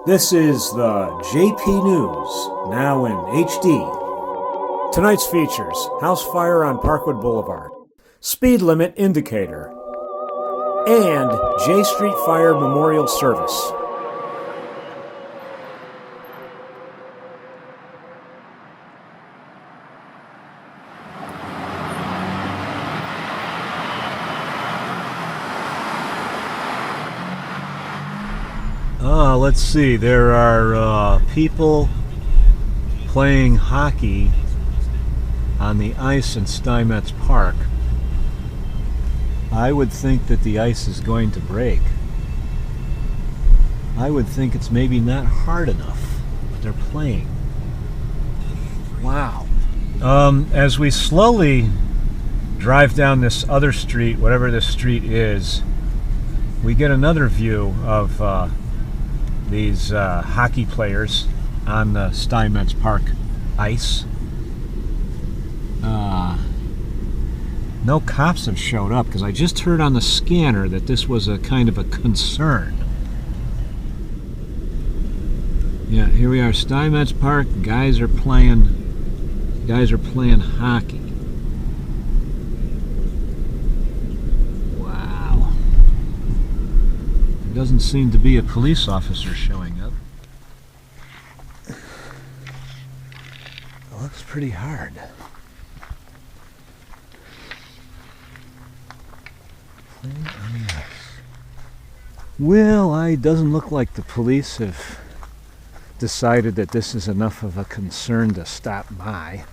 This is the JP News, now in HD. Tonight's features: house fire on Parkwood Boulevard, speed limit indicator, and J Street Fire Memorial Service. Let's see, there are people playing hockey on the ice in Steinmetz Park. I would think that the ice is going to break. I would think it's maybe not hard enough, but they're playing. Wow. As we slowly drive down this other street, whatever this street is, we get another view of these hockey players on the Steinmetz Park ice. No cops have showed up because I just heard on the scanner that this was a kind of a concern. Yeah, here we are, Steinmetz Park. Guys are playing hockey. Wow. There doesn't seem to be a police officer showing up. It looks pretty hard. Playing on the ice. Well, it doesn't look like the police have decided that this is enough of a concern to stop by.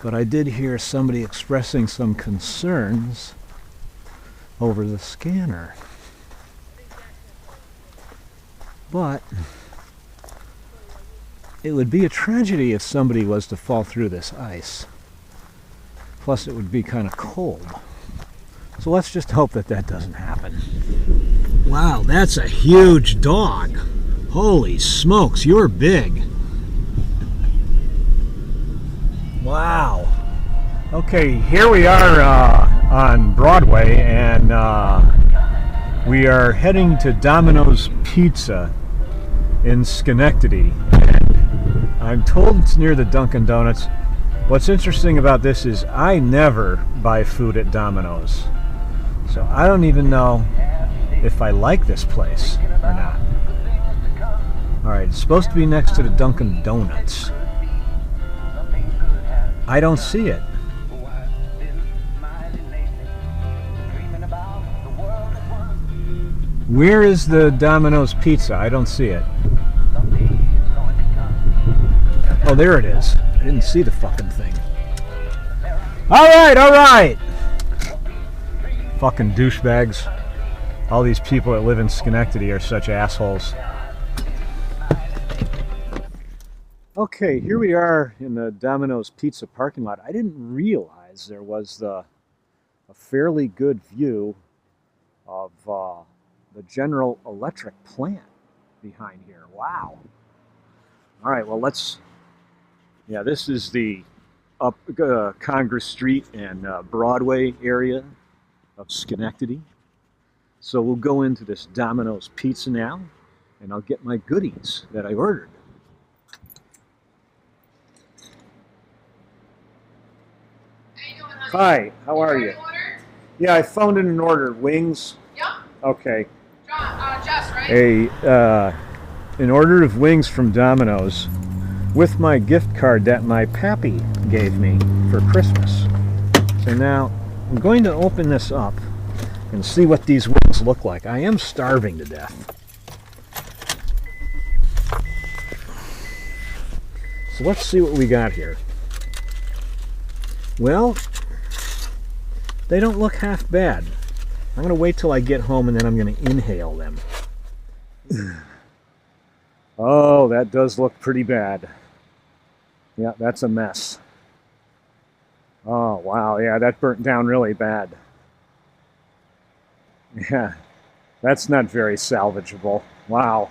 But I did hear somebody expressing some concerns over the scanner. But it would be a tragedy if somebody was to fall through this ice. Plus, it would be kind of cold. So let's just hope that that doesn't happen. Wow, that's a huge dog. Holy smokes, you're big. Wow. Okay, here we are on Broadway, and we are heading to Domino's Pizza in Schenectady. And I'm told it's near the Dunkin' Donuts. What's interesting about this is I never buy food at Domino's. So I don't even know if I like this place or not. Alright, it's supposed to be next to the Dunkin' Donuts. I don't see it. Where is the Domino's Pizza? I don't see it. Oh, there it is. I didn't see the fucking thing. Alright! Fucking douchebags. All these people that live in Schenectady are such assholes. Okay, here we are in the Domino's Pizza parking lot. I didn't realize there was a fairly good view of the General Electric plant behind here. Wow. All right, well, this is the up Congress Street and Broadway area of Schenectady. So we'll go into this Domino's Pizza now, and I'll get my goodies that I ordered. Hi, how are you? Yeah, I phoned in an order. Wings? Yep. Okay. Jess, right? An order of wings from Domino's with my gift card that my pappy gave me for Christmas. So now I'm going to open this up and see what these wings look like. I am starving to death. So let's see what we got here. Well, they don't look half bad. I'm going to wait till I get home and then I'm going to inhale them. Oh, that does look pretty bad. Yeah, that's a mess. Oh, wow, yeah, that burnt down really bad. Yeah, that's not very salvageable. Wow.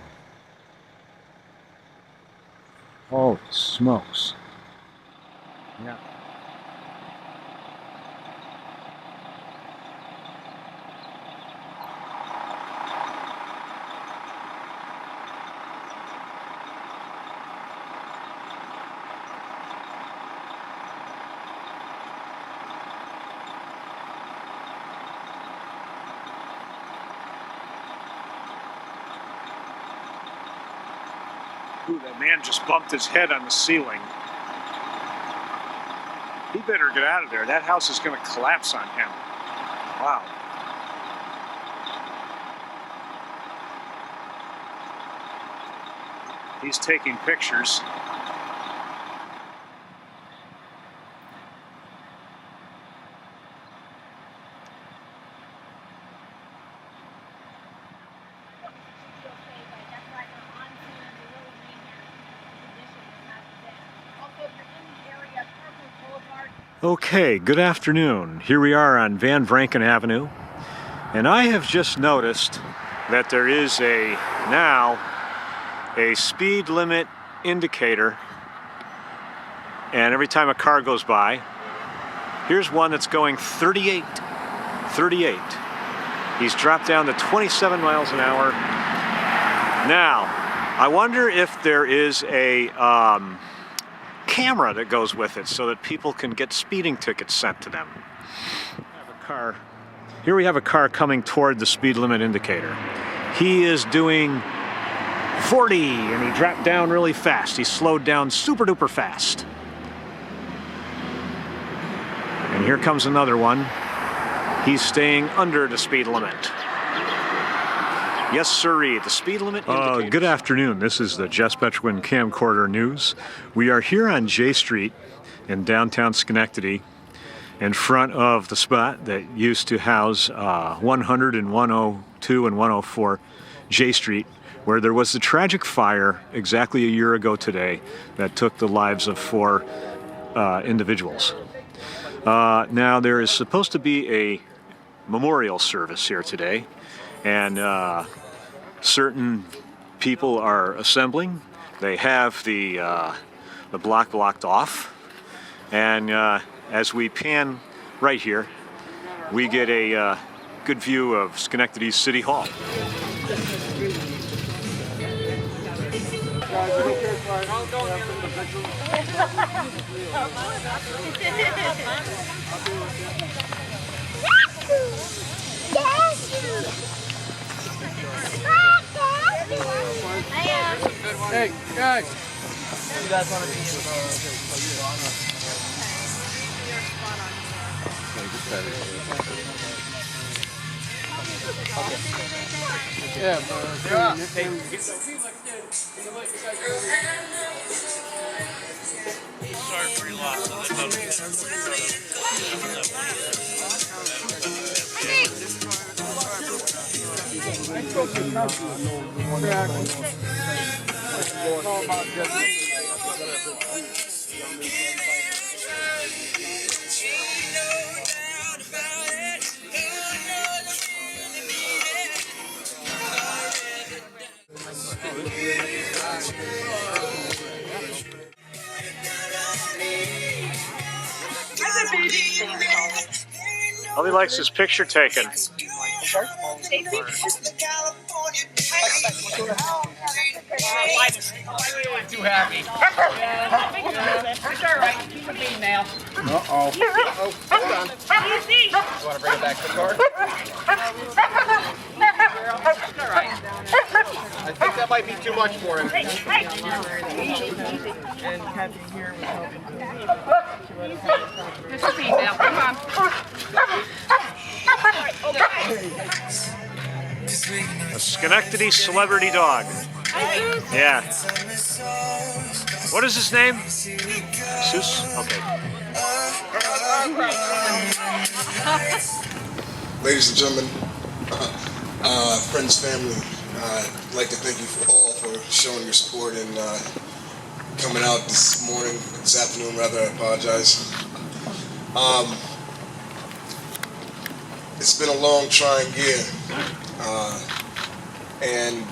Holy smokes. Yeah. Ooh, that man just bumped his head on the ceiling. He better get out of there. That house is going to collapse on him. Wow. He's taking pictures. Okay, good afternoon. Here we are on Van Vranken Avenue, and I have just noticed that there is now a speed limit indicator, and every time a car goes by, here's one that's going 38. He's dropped down to 27 miles an hour. Now, I wonder if there is a camera that goes with it so that people can get speeding tickets sent to them. Here we have a car coming toward the speed limit indicator. He is doing 40 and he dropped down really fast. He slowed down super duper fast. And here comes another one. He's staying under the speed limit. Yes, sirree, the speed limit indicator. Good afternoon. This is the Jess Petrequin Camcorder News. We are here on J Street in downtown Schenectady, in front of the spot that used to house 100 and 102 and 104 J Street, where there was the tragic fire exactly a year ago today that took the lives of 4 individuals. Now, there is supposed to be a memorial service here today, and certain people are assembling. They have the block blocked off, and as we pan right here, we get a good view of Schenectady City Hall. Hey, guys! You guys want to be in yeah, sorry for your loss. He likes his picture taken. Too happy. It's all right. Keep it being now. Uh-oh. Hold on. Easy. You want to bring it back to the car? It's all right. I think that might be too much for him. Hey. And Kathy here was helping Just a beat now. Come on. A Schenectady celebrity dog. Yeah. What is his name? Seuss? Okay. Ladies and gentlemen, friends, family, I'd like to thank you all for showing your support and coming out this afternoon rather, I apologize. It's been a long, trying year, and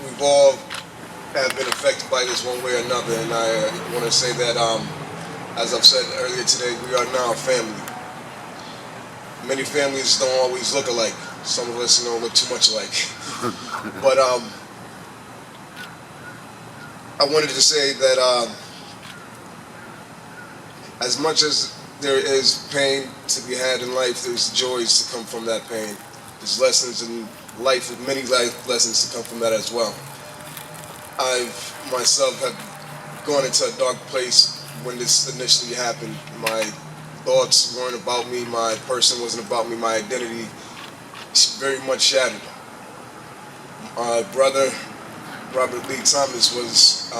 we've all have been affected by this one way or another, and I want to say that, as I've said earlier today, we are now a family. Many families don't always look alike. Some of us don't look too much alike. But I wanted to say that as much as there is pain to be had in life, there's joys to come from that pain. There's lessons in life, many life lessons to come from that as well. I myself have gone into a dark place when this initially happened. My thoughts weren't about me, my person wasn't about me, my identity is very much shattered. My brother, Robert Lee Thomas, was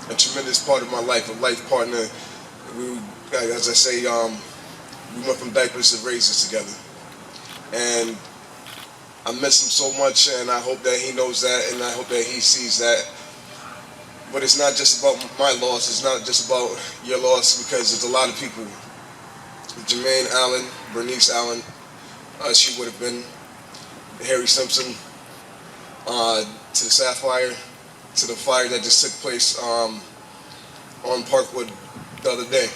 a tremendous part of my life, a life partner. We, as I say, we went from diapers to razors together. And I miss him so much, and I hope that he knows that, and I hope that he sees that. But it's not just about my loss, it's not just about your loss, because there's a lot of people. Jermaine Allen, Bernice Allen, she would have been, Harry Simpson, to the Sapphire, to the fire that just took place on Parkwood the other day.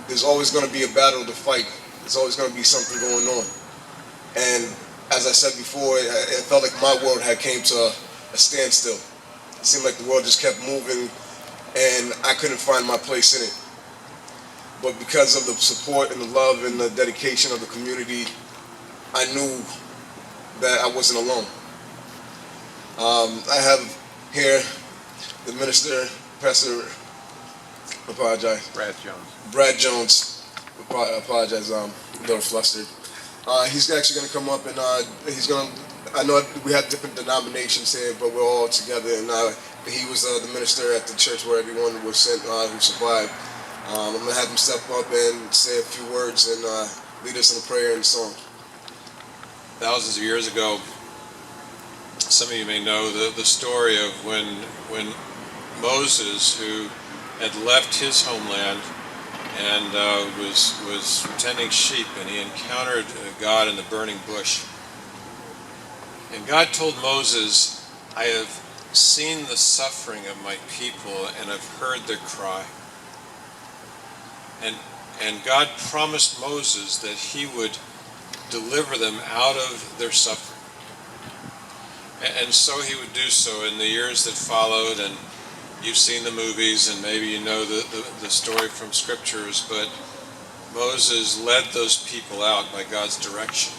There's always going to be a battle to fight. There's always going to be something going on. And as I said before, it felt like my world had came to a standstill. It seemed like the world just kept moving and I couldn't find my place in it. But because of the support and the love and the dedication of the community, I knew that I wasn't alone. I have here the minister, Pastor, Brad Jones, apologize, a little flustered. He's actually going to come up and he's going to, I know we have different denominations here, but we're all together, and he was the minister at the church where everyone was sent who survived. I'm going to have him step up and say a few words and lead us in a prayer and a song. Thousands of years ago, some of you may know the story of when Moses, who had left his homeland and was tending sheep, and he encountered God in the burning bush. And God told Moses, I have seen the suffering of my people and I've heard their cry. And God promised Moses that he would deliver them out of their suffering. And so he would do so in the years that followed, and you've seen the movies and maybe you know the story from scriptures, but Moses led those people out by God's direction.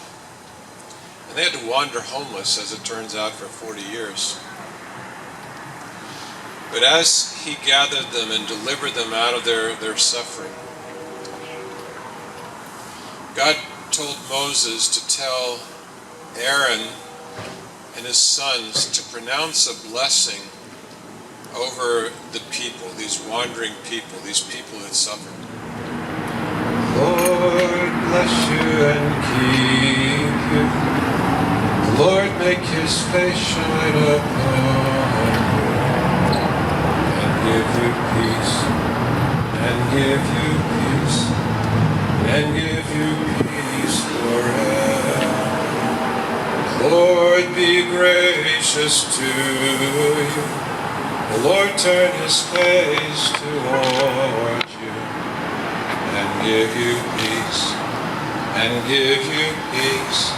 And they had to wander homeless, as it turns out, for 40 years. But as he gathered them and delivered them out of their suffering, God told Moses to tell Aaron and his sons to pronounce a blessing over the people, these wandering people, these people that suffered. Lord bless you and keep you. The Lord make his face shine upon you and give you peace, and give you peace, and give you peace forever. Lord be gracious to you. The Lord turn his face toward you and give you peace, and give you peace,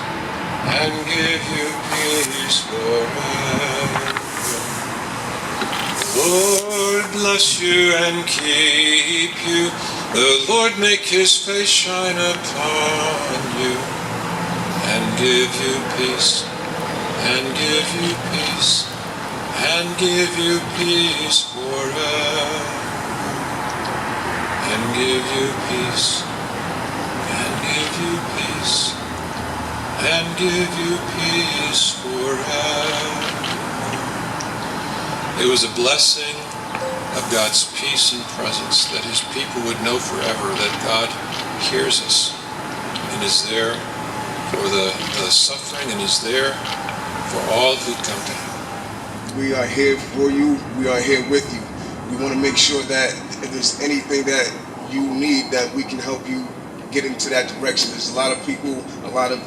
and give you peace forever. The Lord bless you and keep you. The Lord make his face shine upon you and give you peace, and give you peace, and give you peace forever. And give you peace, and give you peace, and give you peace forever. It was a blessing of God's peace and presence, that his people would know forever that God hears us and is there for the suffering, and is there for all who come to him. We are here for you. We are here with you. We want to make sure that if there's anything that you need, that we can help you get into that direction. There's a lot of people, a lot of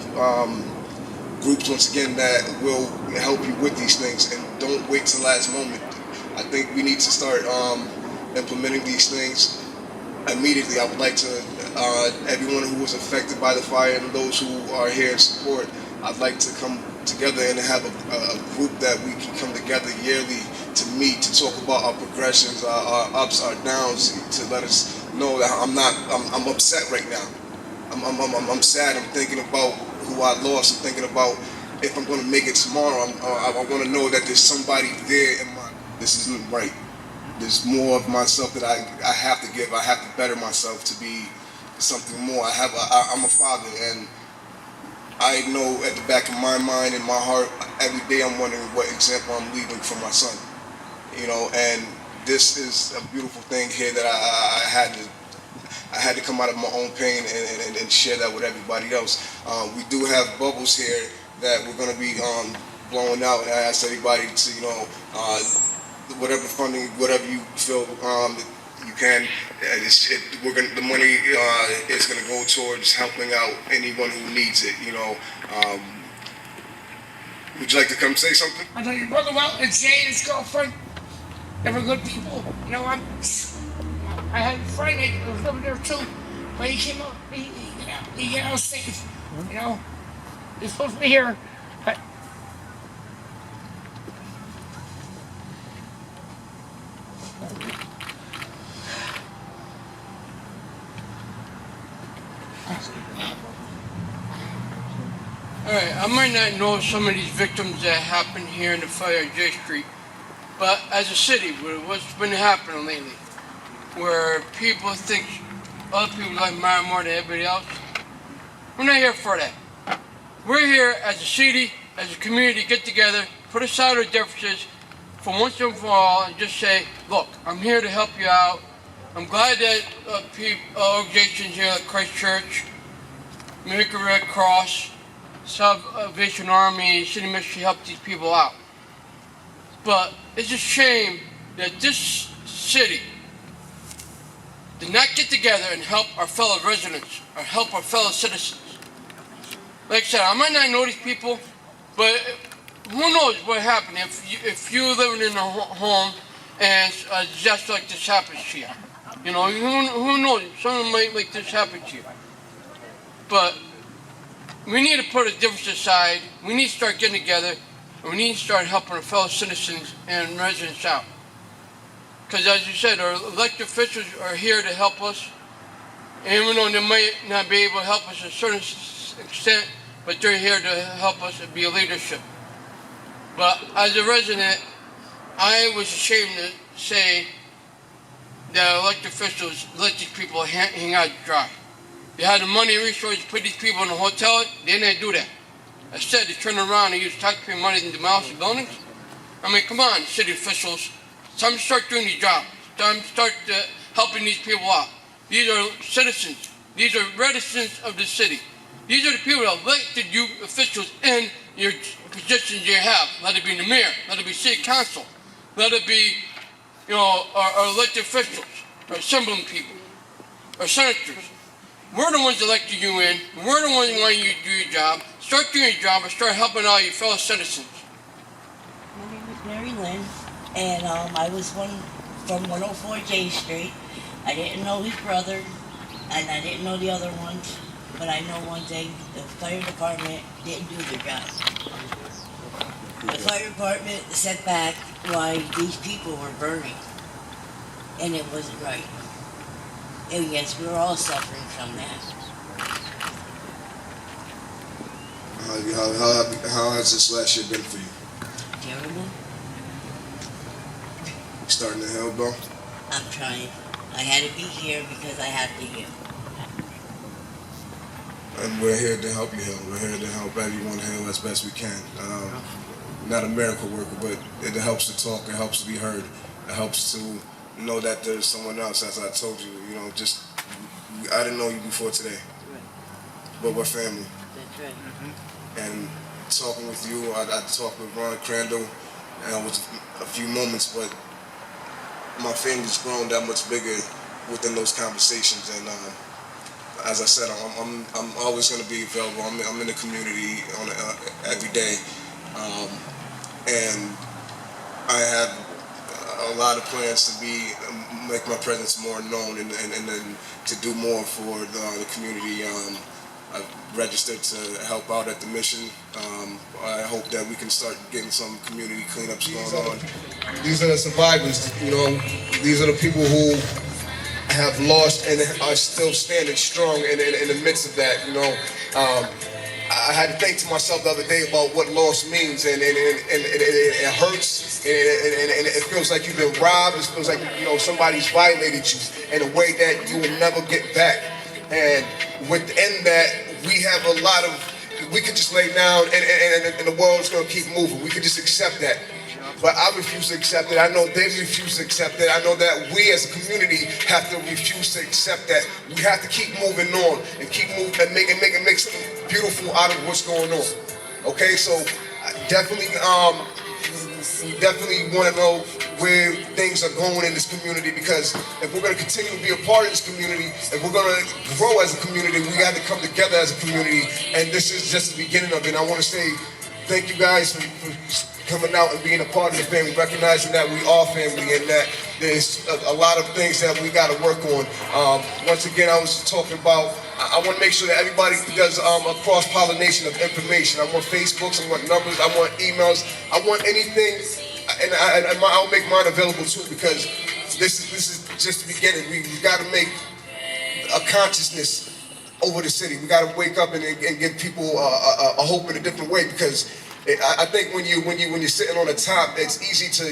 groups, once again, that will help you with these things, and don't wait till the last moment. I think we need to start implementing these things immediately. I would like to, everyone who was affected by the fire and those who are here in support, I'd like to come together and have a group that we can come together yearly to meet, to talk about our progressions, our ups, our downs, to let us know that I'm upset right now. I'm sad. I'm thinking about who I lost. I'm thinking about if I'm going to make it tomorrow, I want to know that there's somebody there in my, this isn't right. There's more of myself that I have to give. I have to better myself to be something more. I'm a father, and I know at the back of my mind and my heart, every day I'm wondering what example I'm leaving for my son. You know, and this is a beautiful thing here that I had to come out of my own pain and share that with everybody else. We do have bubbles here that we're going to be blowing out, and I ask everybody to, you know, whatever funding, whatever you feel you can. The money is going to go towards helping out anyone who needs it. You know. Would you like to come say something? I tell your brother, well, it's Jay and his girlfriend. They were good people. You know, I had a friend that was living there too, but he came out, he got out safe. You know, he's supposed to be here. But Alright, I might not know some of these victims that happened here in the fire on J Street, but as a city, what's been happening lately, where people think other people like mine more than everybody else, we're not here for that. We're here as a city, as a community, to get together, put aside our differences for once and for all, and just say, look, I'm here to help you out. I'm glad that organizations here like Christ Church, American Red Cross, Salvation Army, City Ministry help these people out. But it's a shame that this city did not get together and help our fellow residents or help our fellow citizens. Like I said, I might not know these people, but who knows what happened if you're living in a home and a disaster like this happens to you. You know, who knows? Something might like this happen to you. But we need to put a difference aside. We need to start getting together, and we need to start helping our fellow citizens and residents out. Because as you said, our elected officials are here to help us. And even though they might not be able to help us to a certain extent, but they're here to help us and be a leadership. But as a resident, I was ashamed to say that elected officials let these people hang out to dry. They had the money and resources to put these people in a hotel. They didn't do that. Instead, they turned around and used taxpayer money to demolish the buildings. I mean, come on, city officials. It's time to start doing your job. It's time to start helping these people out. These are citizens. These are residents of the city. These are the people that elected you officials in your positions you have. Let it be the mayor. Let it be city council. Let it be, you know, our elected officials, our assembling people, our senators. We're the ones that elected you in. We're the ones that want you to do your job. Start doing your job and start helping out your fellow citizens. My name is Mary Lynn, and I was one from 104 J Street. I didn't know his brother, and I didn't know the other ones, but I know one thing, the fire department didn't do their job. The fire department set back why these people were burning, and it wasn't right. And yes, we're all suffering from that. How has this last year been for you? Terrible. You starting to heal, bro? I'm trying. I had to be here because I have to heal. And we're here to help you heal. We're here to help everyone heal as best we can. Not a miracle worker, but it helps to talk. It helps to be heard. It helps to know that there's someone else. As I told you, you know, I didn't know you before today, but we're family. That's right. And talking with you, I talked with Ron Crandall, and it was a few moments, but my family's grown that much bigger within those conversations. And as I said, I'm always going to be available. I'm in the community every day, and I have a lot of plans to make my presence more known and to do more for the community. I've registered to help out at the mission. I hope that we can start getting some community cleanups going on. These are the survivors, you know. These are the people who have lost and are still standing strong in the midst of that, you know. I had to think to myself the other day about what loss means, and it hurts, and it feels like you've been robbed. It feels like somebody's violated you in a way that you will never get back. And within that, we have a lot of. We could just lay down, and the world's gonna keep moving. We could just accept that. But I refuse to accept it. I know they refuse to accept it. I know that we as a community have to refuse to accept that. We have to keep moving on and keep moving and make something beautiful out of what's going on. Okay, so I definitely want to know where things are going in this community, because if we're going to continue to be a part of this community, if we're going to grow as a community, we got to come together as a community, and this is just the beginning of it. And I want to say thank you guys for coming out and being a part of the family, recognizing that we are family and that there's a lot of things that we got to work on. Once again, I was talking about, I want to make sure that everybody does a cross-pollination of information. I want Facebooks, I want numbers, I want emails, I want anything, and I'll make mine available too, because this is just the beginning. We got to make a consciousness over the city. We got to wake up and give people a hope in a different way, because I think when you're sitting on the top, it's easy to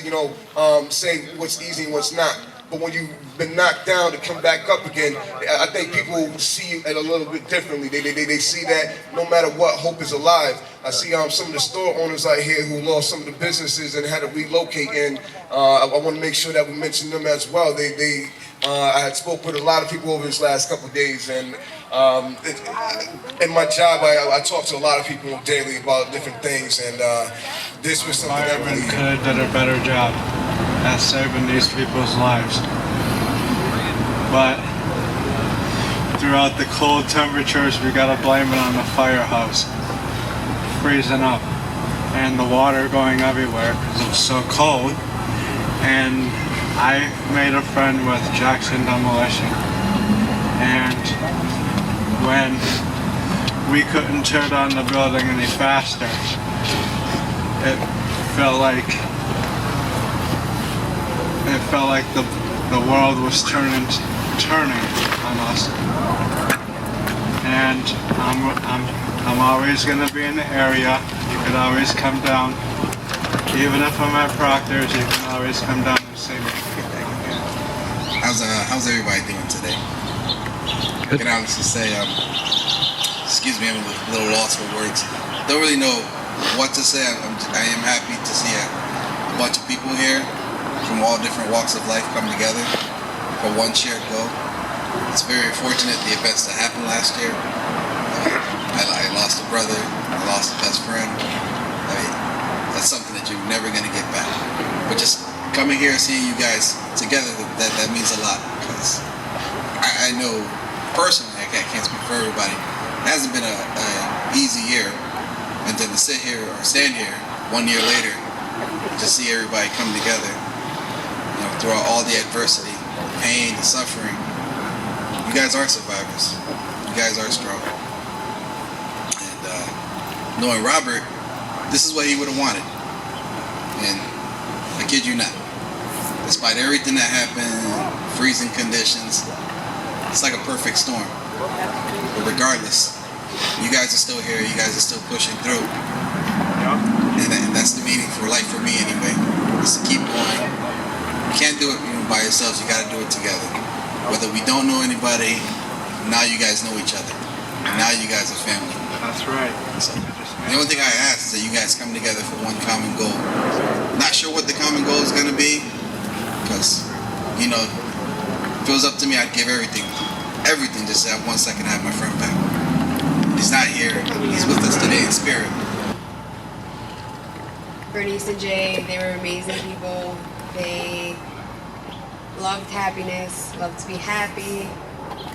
say what's easy and what's not. But when you've been knocked down to come back up again, I think people see it a little bit differently. They see that no matter what, hope is alive. I see some of the store owners out here who lost some of the businesses and had to relocate, and I want to make sure that we mention them as well. I had spoke with a lot of people over this last couple of days, and in my job, I talk to a lot of people daily about different things, and this was something that really could have done a better job at saving these people's lives. But throughout the cold temperatures, we gotta blame it on the firehouse freezing up and the water going everywhere because it was so cold. And I made a friend with Jackson Demolition, and when we couldn't tear down the building any faster, it felt like the world was turning on us. And I'm always gonna be in the area. You could always come down. Even if I'm at Proctor's, you can always come down and see me. How's everybody doing today? I can honestly say, excuse me, I'm a little lost for words. Don't really know what to say. I am happy to see a bunch of people here from all different walks of life come together for one shared goal. It's very fortunate the events that happened last year. I lost a brother, I lost a best friend. That's something that you're never going to get back. But just coming here and seeing you guys together, that means a lot, because I know personally, I can't speak for everybody, it hasn't been an easy year, and then to sit here or stand here 1 year later, to see everybody come together, throughout all the adversity, the pain, the suffering. You guys are survivors. You guys are strong. And knowing Robert, this is what he would have wanted. And I kid you not. Despite everything that happened, freezing conditions, it's like a perfect storm. But regardless, you guys are still here. You guys are still pushing through. And that's the meaning for life for me anyway. Is to keep going. You can't do it by yourselves. You got to do it together. Whether we don't know anybody, now you guys know each other. And now you guys are family. That's right. So, the only thing I ask is that you guys come together for one common goal. Not sure what the common goal is going to be, because, if it was up to me, I'd give everything just to have 1 second to have my friend back. He's not here. He's with us today in spirit. Bernice and Jay, they were amazing people. They loved happiness, loved to be happy,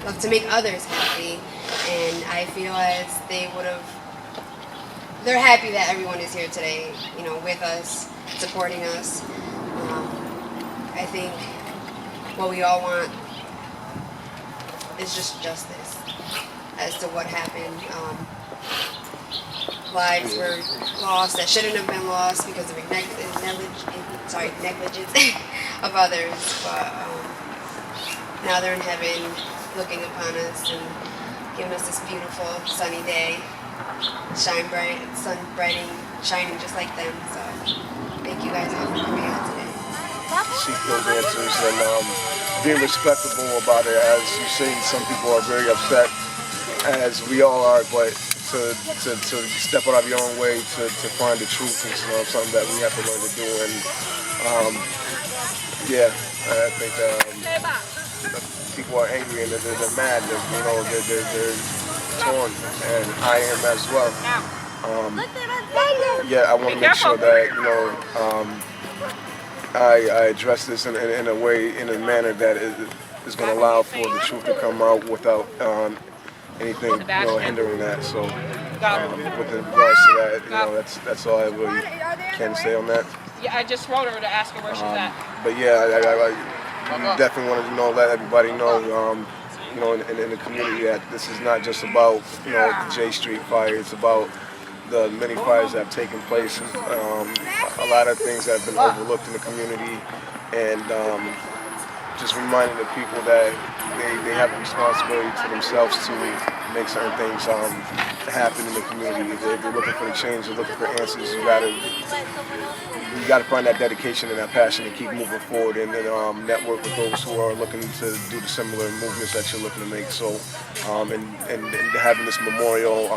loved to make others happy. And I feel as they're happy that everyone is here today, with us, supporting us. I think what we all want is just justice as to what happened. Lives were lost that shouldn't have been lost because of negligence of others. But now they're in heaven looking upon us and giving us this beautiful sunny day. shine bright, sun bright and shining just like them. So thank you guys all for coming out today. Seek those answers and being respectable about it. As you've seen, some people are very upset, as we all are, but to step out of your own way to find the truth is something that we have to learn to do. And yeah, I think people are angry and they're mad. They're torn, and I am as well. Yeah, I want to make sure that I address this in a manner that is going to allow for the truth to come out without anything hindering that. So with regards to that, that's all I really can say on that. Yeah, I just wrote her to ask her where she's at. But yeah, I definitely wanted to let everybody know, in the community, that this is not just about the J Street fire. It's about the many fires that have taken place. A lot of things that have been overlooked in the community, and just reminding the people that they have a responsibility to themselves to make certain things happen in the community. If they're looking for the change, they're looking for answers, you gotta find that dedication and that passion to keep moving forward, and then network with those who are looking to do the similar movements that you're looking to make. So, and having this memorial,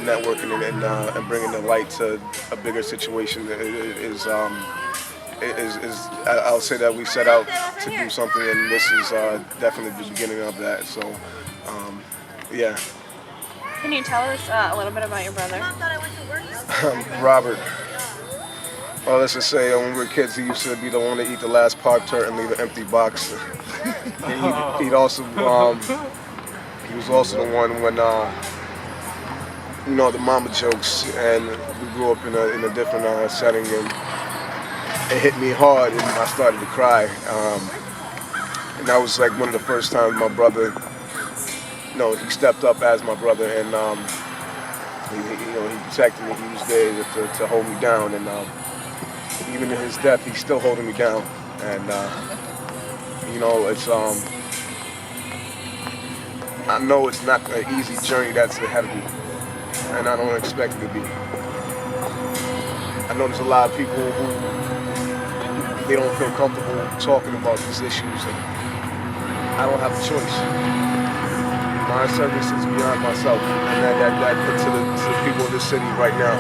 networking and bringing the light to a bigger situation is I'll say that we set out to do something, and this is definitely the beginning of that. So, yeah. Can you tell us a little bit about your brother? Robert. Well, let's just say when we were kids, he used to be the one to eat the last Pop-Tart and leave an empty box. He was also the one when the mama jokes, and we grew up in a different setting, and it hit me hard, and I started to cry. And that was like one of the first times my brother, he stepped up as my brother, and he protected me. He was there to hold me down, and even in his death, he's still holding me down. And it's I know it's not an easy journey that's ahead of me, and I don't expect it to be. I know there's a lot of people who they don't feel comfortable talking about these issues, and I don't have a choice. My service is beyond myself, and that to the people of this city right now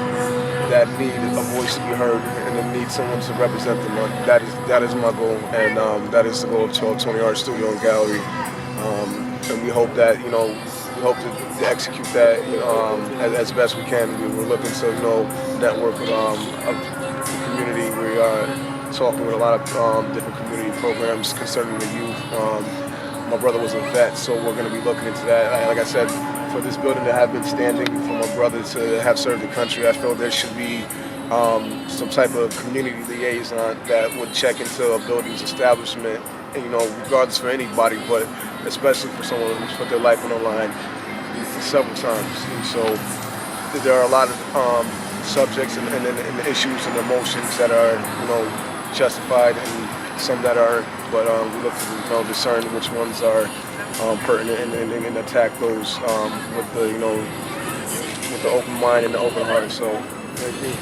that need a voice to be heard and that need someone to represent them. That is my goal, and that is the goal of 1220 Art Studio and Gallery. And we hope that we hope to execute that as best we can. We're looking to network with the community. We are talking with a lot of different community programs concerning the youth. My brother was a vet, so we're going to be looking into that. Like I said, for this building to have been standing, for my brother to have served the country, I feel there should be some type of community liaison that would check into a building's establishment, regardless for anybody, but especially for someone who's put their life on the line several times. And so there are a lot of subjects and issues and emotions that are, justified, and some that aren't. But we look to discern which ones are pertinent and attack those with the with the open mind and the open heart. So, thank you.